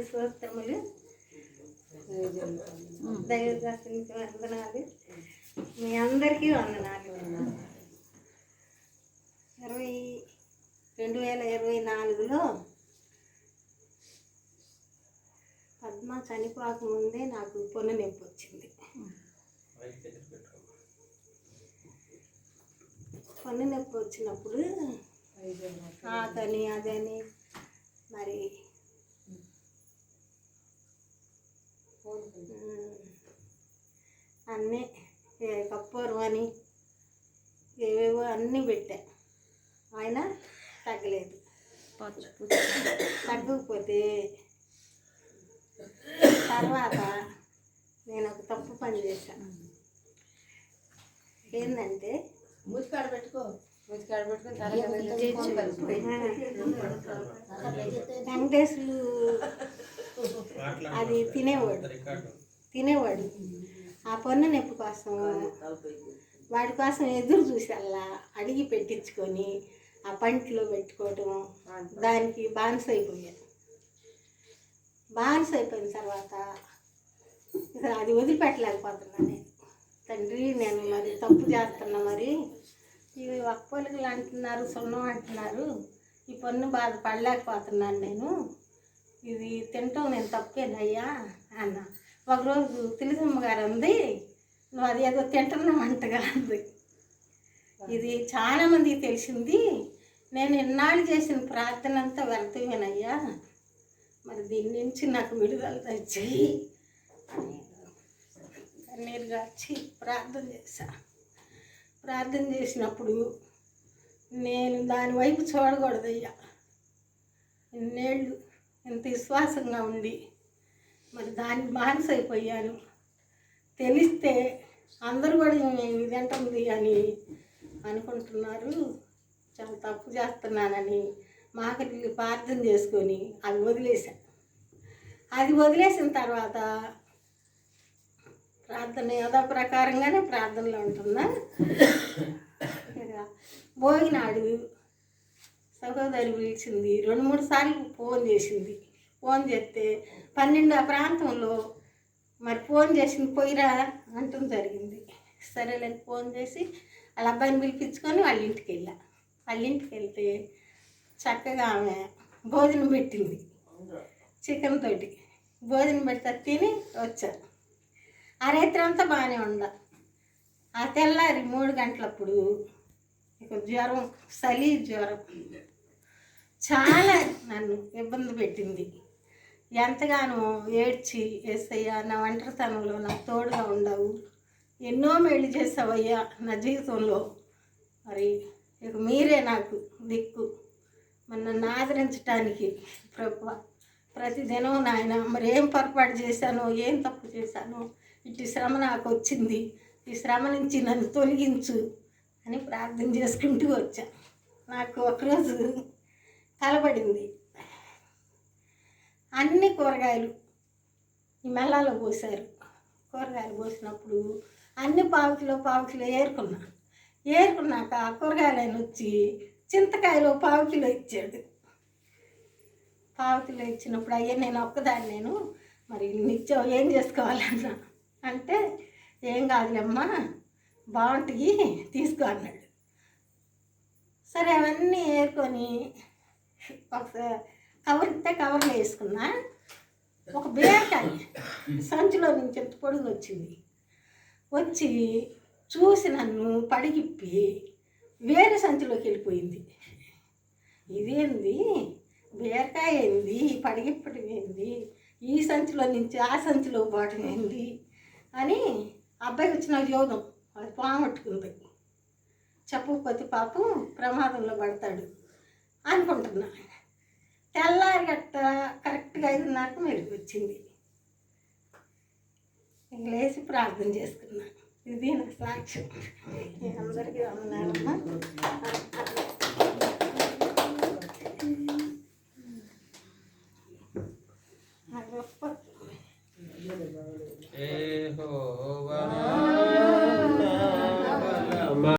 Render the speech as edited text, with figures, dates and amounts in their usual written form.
స్తోత్రములు దైవదాసునికి వందనాలు. మీ అందరికీ వందనాలు. 2024లో పద్మ చనిపోకముందే నాకు పొన్ను నొప్పి వచ్చింది. పొన్ను నొప్పి వచ్చినప్పుడు ఆకని అదని మరి అన్నీ కప్పూరం అని ఏవేవో అన్నీ పెట్టా, ఆయన తగ్గలేదు. తగ్గకపోతే తర్వాత నేను ఒక తప్పు పని చేశాను. ఏంటంటే వెంకటేశ్వరు అది తినేవాడు ఆ పొన్ను నొప్పి కోసం వాడి కోసం ఎదురు చూసి అలా అడిగి పెట్టించుకొని ఆ పంటిలో పెట్టుకోవటం, దానికి బానిస అయిపోయిన తర్వాత అది వదిలిపెట్టలేకపోతున్నా నేను. తండ్రి నేను మరి తప్పు చేస్తున్నా, మరి ఇవి ఒక్కపొలికలు అంటున్నారు, సున్నం అంటున్నారు, ఈ పొన్ను బాధ పడలేకపోతున్నాను నేను, ఇది తింటాం నేను తప్పేనయ్యా అన్న. ఒకరోజు తులసమ్మ గారు అంది, నువ్వు అది ఏదో తింటున్నామంటగా అంది. ఇది చాలామందికి తెలిసింది, నేను ఇన్నాళ్ళు చేసిన ప్రార్థన అంతా వ్యర్థమేనయ్యా, మరి దీని నుంచి నాకు విడుదల తెచ్చేయి అని కన్నీరు గార్చి ప్రార్థన చేసినప్పుడు నేను దాని వైపు చూడకూడదయ్యా. ఇన్నేళ్ళు ఎంత విశ్వాసంగా ఉండి మరి దానికి బానిస అయిపోయాను. తెలిస్తే అందరూ కూడా ఇది తింటుంది అని అనుకుంటున్నారు, చాలా తప్పు చేస్తున్నానని మాకలి ప్రార్థన చేసుకొని అది వదిలేశాను. అది వదిలేసిన తర్వాత ప్రార్థన యథాప్రకారంగానే ప్రార్థనలో ఉంటున్నా. భోగినాడు సహోదరి పిలిచింది, 2-3 సార్లు ఫోన్ చేసింది. ఫోన్ చేస్తే 12 ఆ ప్రాంతంలో మరి ఫోన్ చేసింది, పోయిరా అంటం జరిగింది. సరేలేని ఫోన్ చేసి వాళ్ళ అబ్బాయిని పిలిపించుకొని వాళ్ళ ఇంటికి వెళ్ళా. వాళ్ళ ఇంటికి వెళ్తే చక్కగా ఆమె భోజనం పెట్టింది, చికెన్ తోటి భోజనం పెడితే తిని వచ్చా. ఆ రాత్రి అంతా బాగానే ఉందా. ఆ తెల్లారి 3 గంటలప్పుడు ఇక జ్వరం, జ్వరం చాలా నన్ను ఇబ్బంది పెట్టింది. ఎంతగానో ఏడ్చి, యేసయ్యా నా ఒంటరితనంలో నాకు తోడుగా ఉండవు, ఎన్నో మేళ్ళు చేసావయ్యా నా జీవితంలో, మరి ఇక మీరే నాకు దిక్కు, మరి నన్ను ఆదరించడానికి ప్రభువా, ప్రతిదినం నాయన మరి ఏం పొరపాటు చేశానో, ఏం తప్పు చేశానో, ఇటు శ్రమ నాకు వచ్చింది, ఈ శ్రమ నుంచి నన్ను తొలగించు అని ప్రార్థన చేసుకుంటూ వచ్చా. నాకు ఒకరోజు కలబడింది, అన్ని కూరగాయలు ఈ మెల్లాలో పోసారు. కూరగాయలు పోసినప్పుడు అన్ని పావు కిలో ఏరుకున్నాక ఆ కూరగాయలు ఆయన వచ్చి చింతకాయలు 1/4 కిలో ఇచ్చాడు. 1/4 కిలో ఇచ్చినప్పుడు అయ్యా నేను ఒక్కదాన్ని, నేను మరి నిత్యం ఏం చేసుకోవాలన్నా అంటే, ఏం కాదులేమ్మా బాగుంటాయి తీసుకో అన్నాడు. సరే అవన్నీ ఏరుకొని ఒక కవర్ ఇస్తే కవర్లో వేసుకున్నా. ఒక బీరకాయ సంచిలో నుంచి ఎంత పొడుగు వచ్చి చూసి నన్ను పడిగిప్పి వేరే సంచిలోకి వెళ్ళిపోయింది. ఇదేంది బీరకాయ ఏంది, పడిగిప్పటం ఏంది, ఈ సంచిలో నుంచి ఆ సంచిలో పోవటం ఏంది అని అబ్బాయికి వచ్చిన యోగం అది పోగొట్టుకుంది. చెప్పకపోతే పాపం ప్రమాదంలో పడతాడు అనుకుంటున్నా. తెల్లారి కరెక్ట్గా 5:30కు మెరుగు వచ్చింది. లేచి ప్రార్థన చేసుకున్నాను. ఇది నా సాక్ష్యం. అందరికీ వందనాలమ్మా.